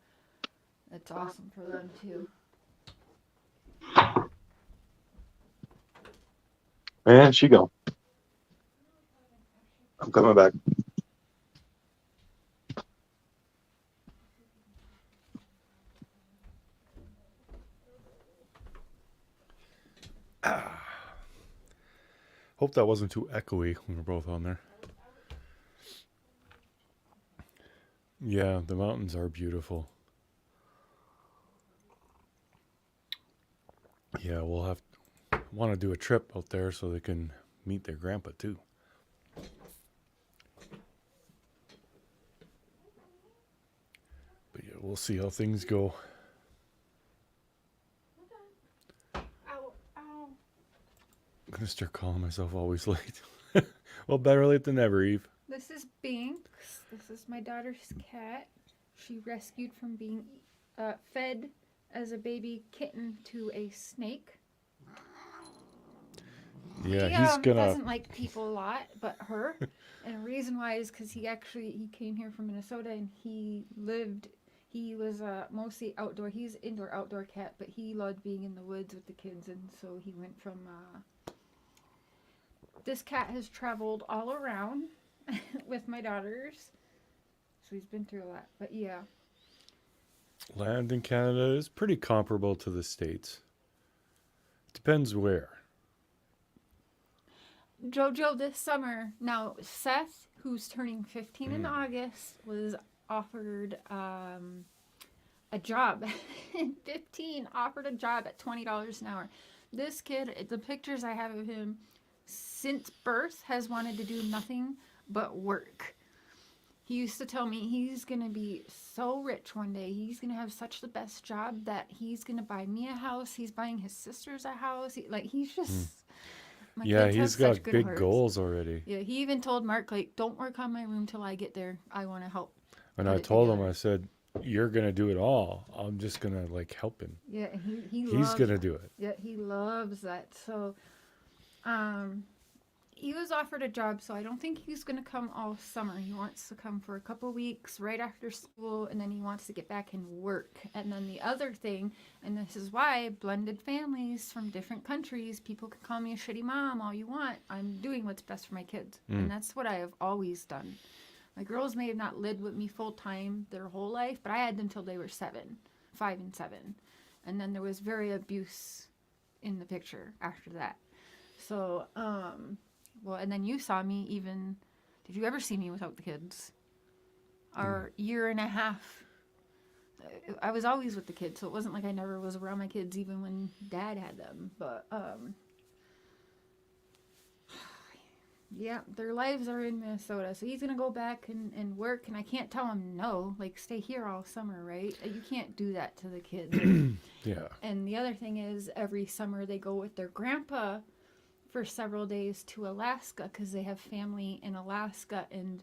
it's awesome for them too. and she go. I'm coming back. Hope that wasn't too echoey when we're both on there. Yeah, the mountains are beautiful. Yeah, we'll want to do a trip out there so they can meet their grandpa too. But yeah, we'll see how things go. Ow, ow. I'm gonna start calling myself always late. Well, better late than never, Eve. This is Binks. This is my daughter's cat. She rescued from being fed as a baby kitten to a snake. Yeah, He he's gonna. doesn't like people a lot, but her. And the reason why is because he came here from Minnesota and he was mostly outdoor. He's indoor outdoor cat, but he loved being in the woods with the kids, and so he went from. This cat has traveled all around with my daughters, so he's been through a lot. But yeah. Land in Canada is pretty comparable to the States. Depends where. Jojo this summer. Now, Seth, who's turning 15 in August, was offered a job. 15 offered a job at $20 an hour. This kid, the pictures I have of him since birth, has wanted to do nothing but work. He used to tell me he's going to be so rich one day. He's going to have such the best job that he's going to buy me a house. He's buying his sisters a house. He's just... Yeah, he's got big goals already. Yeah, he even told Mark, don't work on my room till I get there. I want to help. And I told him, I said, you're going to do it all. I'm just going to help him. Yeah, he's going to do it. Yeah, he loves that. So, he was offered a job, so I don't think he's going to come all summer. He wants to come for a couple weeks right after school, and then he wants to get back and work. And then the other thing, and this is why blended families from different countries, people can call me a shitty mom all you want. I'm doing what's best for my kids. And that's what I have always done. My girls may have not lived with me full time their whole life, but I had them till they were 5 and 7. And then there was very abuse in the picture after that. So, well, and then you saw me even. Did you ever see me without the kids? Our year and a half. I was always with the kids, so it wasn't like I never was around my kids, even when Dad had them. But yeah, their lives are in Minnesota, so he's gonna go back and work, and I can't tell him no. Like, stay here all summer, right? You can't do that to the kids. Yeah. And the other thing is, every summer they go with their grandpa for several days to Alaska because they have family in Alaska, and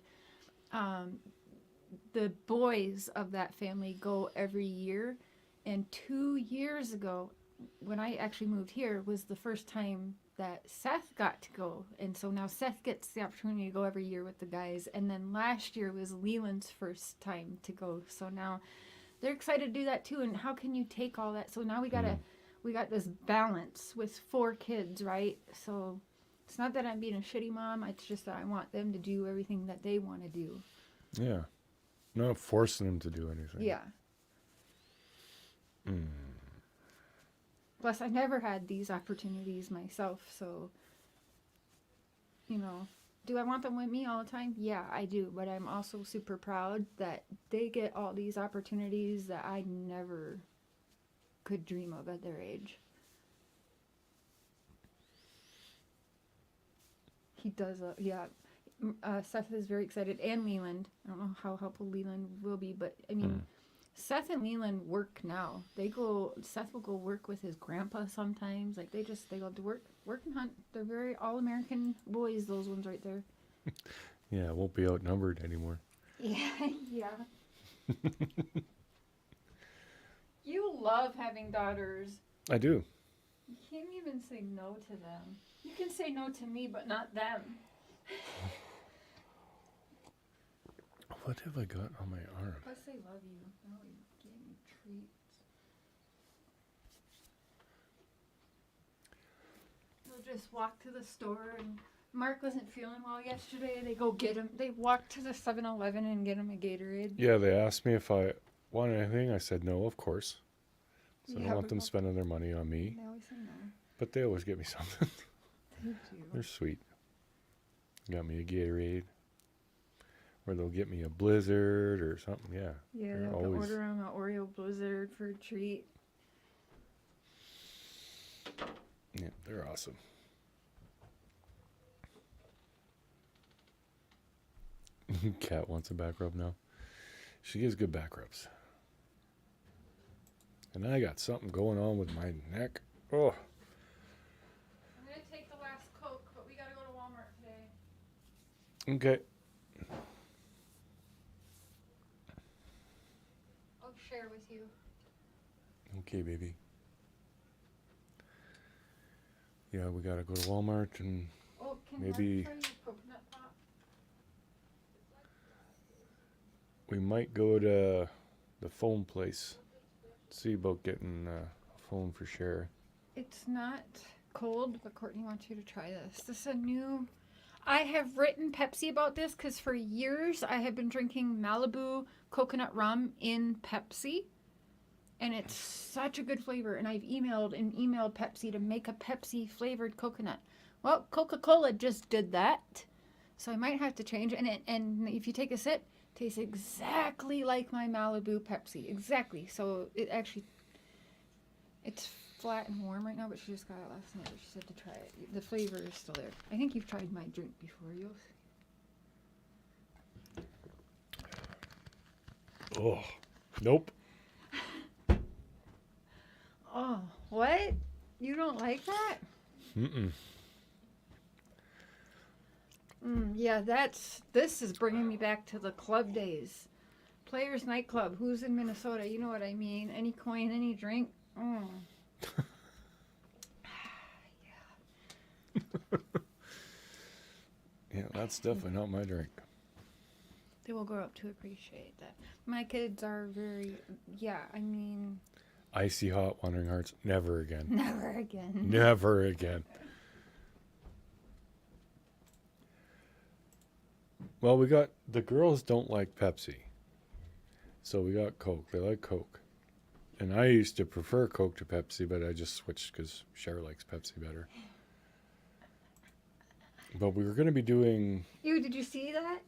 the boys of that family go every year. And 2 years ago, when I actually moved here, was the first time that Seth got to go. And so now Seth gets the opportunity to go every year with the guys. And then last year was Leland's first time to go. So now they're excited to do that too. And how can you take all that? So now we got this balance with 4 kids, right? So it's not that I'm being a shitty mom. It's just that I want them to do everything that they want to do. Yeah. Not forcing them to do anything. Yeah. Plus, I never had these opportunities myself, so, you know, do I want them with me all the time? Yeah, I do, but I'm also super proud that they get all these opportunities that I never could dream of at their age. He does, yeah. Seth is very excited, and Leland. I don't know how helpful Leland will be, but, I mean... Seth and Leland work now. Seth will go work with his grandpa sometimes. Like, they go to work and hunt. They're very all-American boys, those ones right there. Yeah, won't be outnumbered anymore. Yeah, yeah. You love having daughters. I do. You can't even say no to them. You can say no to me, but not them. What have I got on my arm? Plus, they love you. Oh, you gave me treats. They'll just walk to the store, and Mark wasn't feeling well yesterday. They go get him. They walk to the 7-Eleven and get him a Gatorade. Yeah, they asked me if I wanted anything. I said no, of course. So I Yeah, don't want but them spending their money on me. They always say no. But they always get me something. They do. They're sweet. Got me a Gatorade. Or they'll get me a Blizzard or something. Yeah. Yeah, they're they'll always... order him an Oreo Blizzard for a treat. Yeah, they're awesome. Kat wants a back rub now. She gives good back rubs. And I got something going on with my neck. Oh. I'm going to take the last Coke, but we got to go to Walmart today. Okay. I'll share with you. Okay, baby. Yeah, we gotta go to Walmart and Oh, can maybe I try your coconut pop? we might go to the phone place. See about getting a phone for Cher. It's not cold, but Courtney wants you to try this. This is a new... I have written Pepsi about this because for years I have been drinking Malibu coconut rum in Pepsi. And it's such a good flavor. And I've emailed Pepsi to make a Pepsi flavored coconut. Well, Coca-Cola just did that. So I might have to change it. And if you take a sip, it tastes exactly like my Malibu Pepsi. Exactly. So it's flat and warm right now, but she just got it last night. She said to try it. The flavor is still there. I think you've tried my drink before. You'll see. Oh, nope. Oh, what? You don't like that? Mm-mm. Yeah, this is bringing me back to the club days. Players Nightclub. Who's in Minnesota? You know what I mean. Any coin, any drink. Mm. Yeah, that's definitely not my drink. They will grow up to appreciate that. My kids are very, yeah, I mean... Icy hot Wandering Hearts. Never again. Never again. Never again. Well, the girls don't like Pepsi. So we got Coke. They like Coke. And I used to prefer Coke to Pepsi, but I just switched because Cher likes Pepsi better. But we were going to be doing. Ew, did you see that?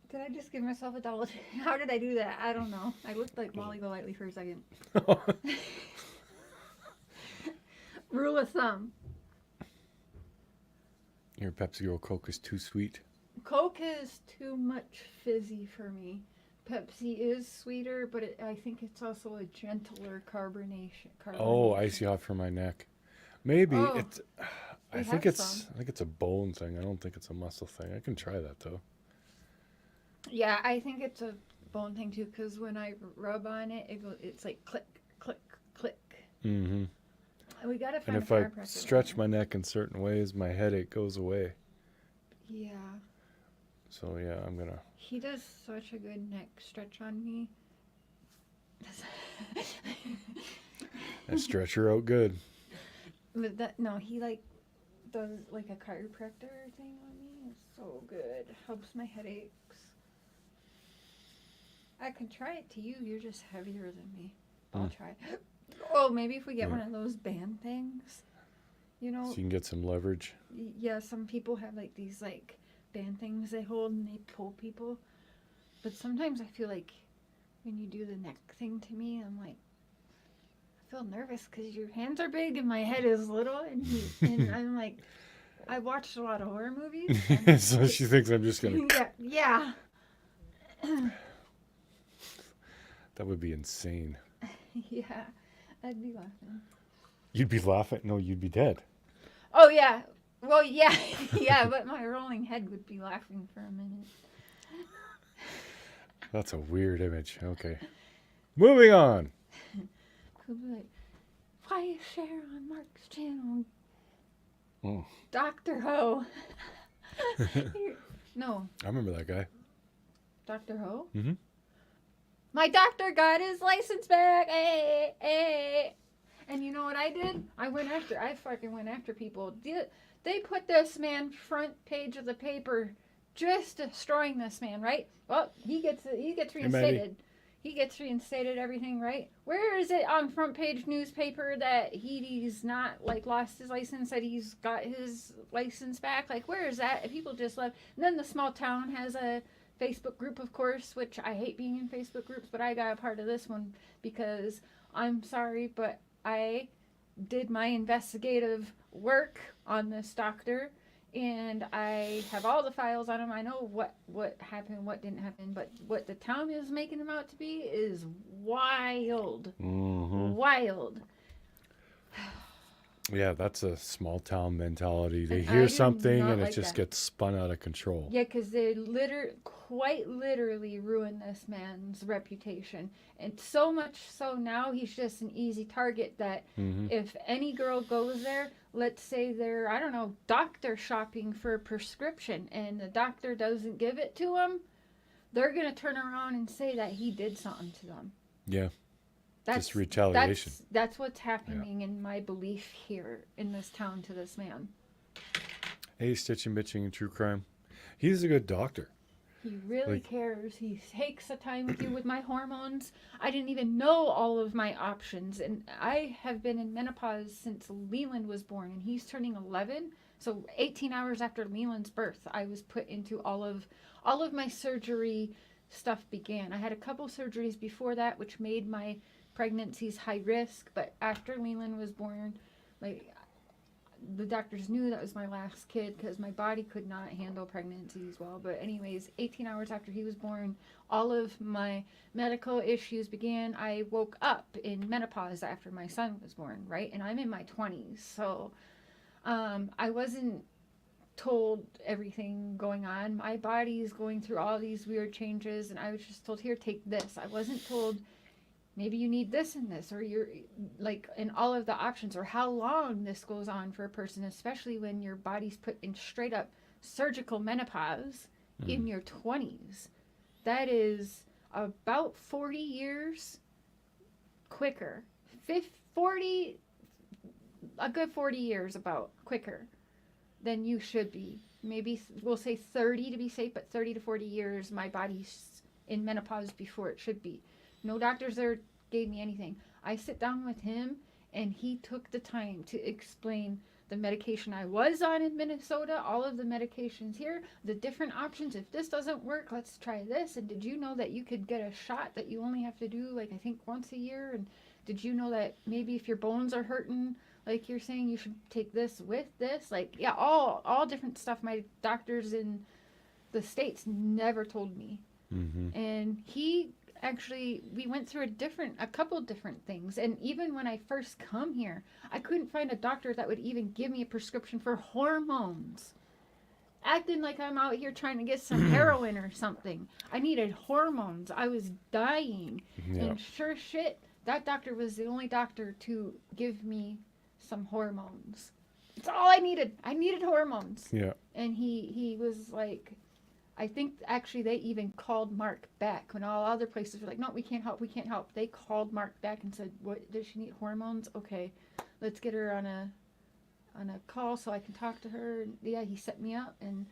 Did I just give myself a double? How did I do that? I don't know. I looked like Molly Golightly for a second. Rule of thumb. Your Pepsi or Coke is too sweet. Coke is too much fizzy for me. Pepsi is sweeter, but I think it's also a gentler carbonation. Oh, icy hot for my neck. Maybe Oh, it's. I we think have it's. some. I think it's a bone thing. I don't think it's a muscle thing. I can try that though. Yeah, I think it's a bone thing too, because when I rub on it, it's like click, click, click. Mm-hmm. We gotta And find if a I chiropractor. stretch my neck in certain ways, my headache goes away. Yeah. So yeah, I'm gonna. He does such a good neck stretch on me. I stretch her out good. But that, no, he like does like a chiropractor thing on me. It's so good. Helps my headaches. I can try it to you. You're just heavier than me. I'll try. Oh, maybe if we get Yeah. one of those band things. You know, So you can get some leverage. yeah, some people have like these like band things they hold and they pull people. But sometimes I feel like when you do the neck thing to me, I'm like, I feel nervous because your hands are big and my head is little, and and I'm like, I watched a lot of horror movies. And So she thinks I'm just gonna. yeah. That would be insane. Yeah, I'd be laughing. You'd be laughing. No, you'd be dead. Oh yeah, well yeah, yeah, but my rolling head would be laughing for a minute. That's a weird image. Okay. Moving on. Could be like, why is Cher on Mark's channel? Oh. Dr. Ho. No, I remember that guy. Dr. Ho? Mm-hmm. My doctor got his license back. Hey, hey. And you know what I did? I fucking went after people. They put this man front page of the paper, just destroying this man, right? Well, he gets reinstated. He gets reinstated, everything, right? Where is it on front page newspaper that he's not, like, lost his license, that he's got his license back? Like, where is that? People just left. And then the small town has a Facebook group, of course, which I hate being in Facebook groups, but I got a part of this one because I'm sorry, but I did my investigative work on this doctor, and I have all the files on him. I know what happened, what didn't happen, but what the town is making him out to be is wild. Mm-hmm. Wild. Yeah, that's a small town mentality. They And I hear do something not and it like just that. gets spun out of control. Yeah, because they quite literally ruined this man's reputation. And so much so now he's just an easy target that Mm-hmm. if any girl goes there, let's say they're, I don't know, doctor shopping for a prescription and the doctor doesn't give it to them, they're going to turn around and say that he did something to them. Yeah. Just retaliation. That's what's happening in my belief here in this town to this man. Hey, Stitching Bitching and True Crime. He's a good doctor. He really Like- cares. He takes the time with you with my hormones. I didn't even know all of my options. And I have been in menopause since Leland was born. And he's turning 11. So 18 hours after Leland's birth, I was put into all of my surgery stuff began. I had a couple surgeries before that, which made my pregnancies high risk. But after Leland was born, like, the doctors knew that was my last kid because my body could not handle pregnancies well. But anyways, 18 hours after he was born, all of my medical issues began. I woke up in menopause after my son was born, right? And I'm in my 20s. So I wasn't told everything going on. My body is going through all these weird changes. And I was just told, here, take this. I wasn't told, maybe you need this and this, or you're like, in all of the options, or how long this goes on for a person, especially when your body's put in straight up surgical menopause in your 20s. That is about 40 years quicker. 40, a good 40 years about quicker than you should be. Maybe we'll say 30 to be safe, but 30 to 40 years my body's in menopause before it should be. No doctors there gave me anything. I sit down with him and he took the time to explain the medication I was on in Minnesota, all of the medications here, the different options. If this doesn't work, let's try this. And did you know that you could get a shot that you only have to do, like, I think once a year? And did you know that maybe if your bones are hurting, like you're saying, you should take this with this? Like, yeah, all different stuff my doctors in the States never told me. And he actually, we went through a couple different things. And even when I first come here, I couldn't find a doctor that would even give me a prescription for hormones. Acting like I'm out here trying to get some heroin or something. I needed hormones. I was dying. Yeah. And sure shit, that doctor was the only doctor to give me some hormones. It's all I needed. I needed hormones. Yeah. And he was like, I think actually they even called Mark back when all other places were like, no, we can't help. They called Mark back and said, what, does she need hormones? Okay, let's get her on a call so I can talk to her. And yeah, he set me up. And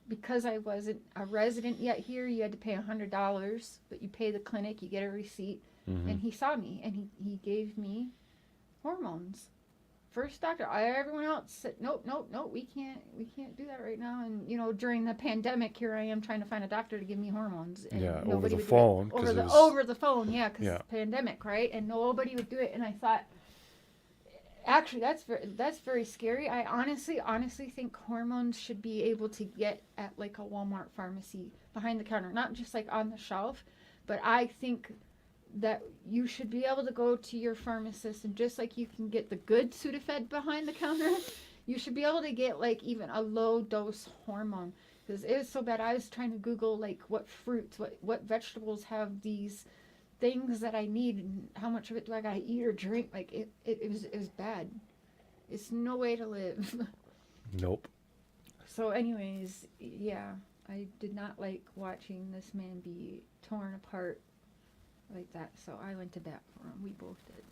because I wasn't a resident yet here, you had to pay $100, but you pay the clinic, you get a receipt. And he saw me and he gave me hormones. First doctor. Everyone else said, nope, we can't do that right now. And you know, during the pandemic, here I am trying to find a doctor to give me hormones. And Yeah, over nobody the would do it. phone. Over the phone, yeah, because Yeah. pandemic, right? And nobody would do it. And I thought, actually, that's very scary. I honestly think hormones should be able to get at like a Walmart pharmacy behind the counter, not just like on the shelf, but I think that you should be able to go to your pharmacist, and just like you can get the good Sudafed behind the counter, you should be able to get like even a low dose hormone, because it was so bad. I was trying to Google like what fruits, what vegetables have these things that I need, and how much of it do I gotta eat or drink. Like it was bad. It's no way to live. Nope. So anyways, yeah, I did not like watching this man be torn apart like that, so I went to bat for him. We both did.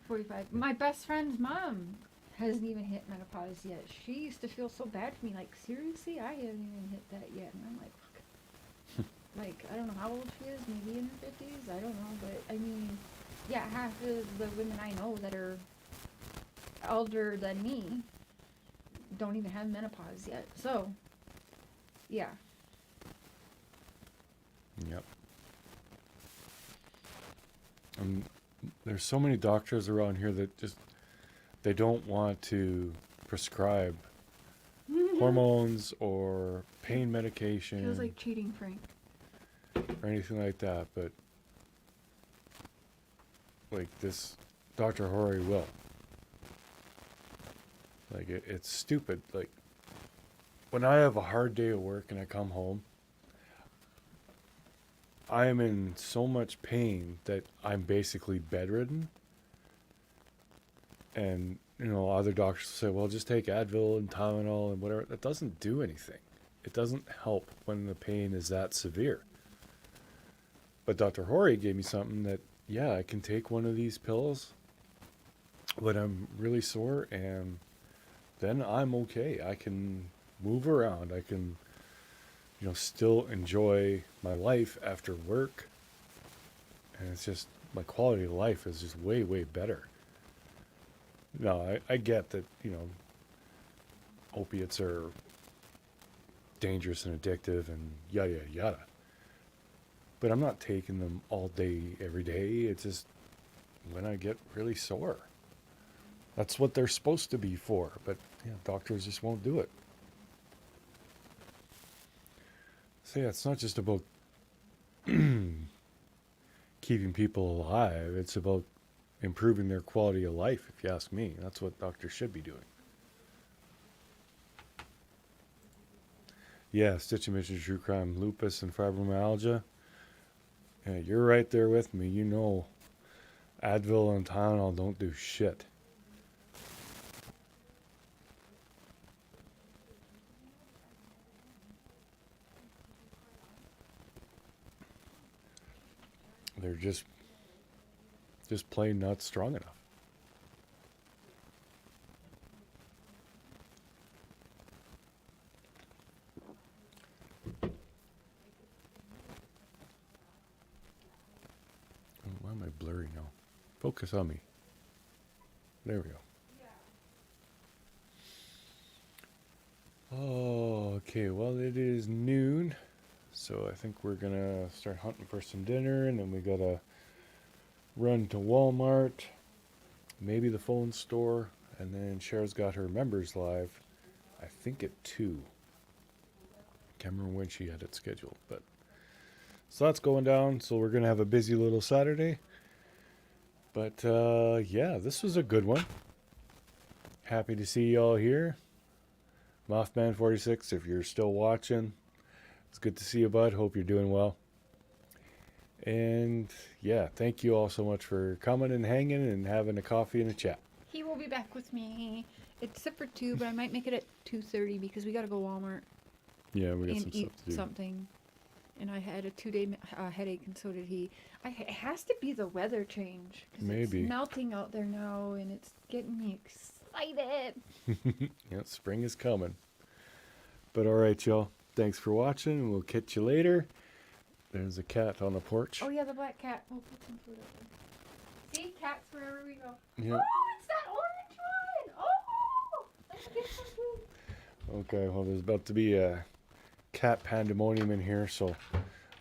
45. My best friend's mom hasn't even hit menopause yet. She used to feel so bad for me, like, seriously, I haven't even hit that yet. And I'm like, fuck. Like, I don't know how old she is, maybe in her 50s, I don't know, but I mean, yeah, half of the women I know that are older than me don't even have menopause yet. So yeah. Yep. There's so many doctors around here that just, they don't want to prescribe hormones or pain medication. Feels like cheating, Frank. Or anything like that, but like this Dr. Horry will. Like it's stupid. Like when I have a hard day of work and I come home, I am in so much pain that I'm basically bedridden. And, you know, other doctors say, well, just take Advil and Tylenol and whatever. That doesn't do anything. It doesn't help when the pain is that severe. But Dr. Horry gave me something that, yeah, I can take one of these pills when I'm really sore, and then I'm okay. I can move around. I can, you know, still enjoy my life after work. And it's just, my quality of life is just way, way better. Now, I get that, you know, opiates are dangerous and addictive and yada, yada, yada. But I'm not taking them all day, every day. It's just when I get really sore. That's what they're supposed to be for. But yeah, doctors just won't do it. So yeah, it's not just about keeping people alive. It's about improving their quality of life, if you ask me. That's what doctors should be doing. Yeah, Stitch and Mission True Crime, lupus and fibromyalgia. Yeah, you're right there with me. You know, Advil and Tylenol don't do shit. They're just plain not strong enough. Why am I blurry now? Focus on me. There we go. Oh, okay. Well, it is noon, so I think we're gonna start hunting for some dinner, and then we gotta run to Walmart, maybe the phone store, and then Cher's got her members live. I think at 2. Can't remember when she had it scheduled, but so that's going down. So we're gonna have a busy little Saturday. But yeah, this was a good one. Happy to see y'all here. Mothman 46, if you're still watching, it's good to see you, bud. Hope you're doing well. And yeah, thank you all so much for coming and hanging and having a coffee and a chat. He will be back with me. It's set for 2, but I might make it at 2:30 because we gotta go Walmart Yeah, we got and some eat stuff to do. something. And I had a 2-day headache, and so did he. It has to be the weather change. 'Cause Maybe. It's melting out there now, and it's getting me excited. Yeah, spring is coming. But all right, y'all. Thanks for watching, and we'll catch you later. There's a cat on the porch. Oh yeah, the black cat. We'll put some food up there. See, cats wherever we go. Yeah. Oh, it's that orange one. Oh, let's get some food. Okay, well, there's about to be a cat pandemonium in here, so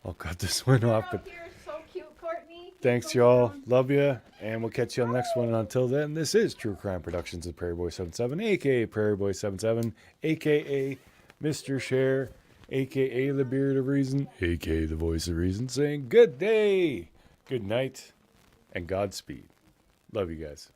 I'll cut this one off. But Out here is so cute, Courtney. thanks, Go y'all. down. Love you, and we'll catch you on the next one. And until then, this is True Crime Productions of Prairie Boy 77, aka Prairie Boy 77, aka Mr. Cher, aka the Beard of Reason, aka the Voice of Reason, saying good day, good night, and Godspeed. Love you guys.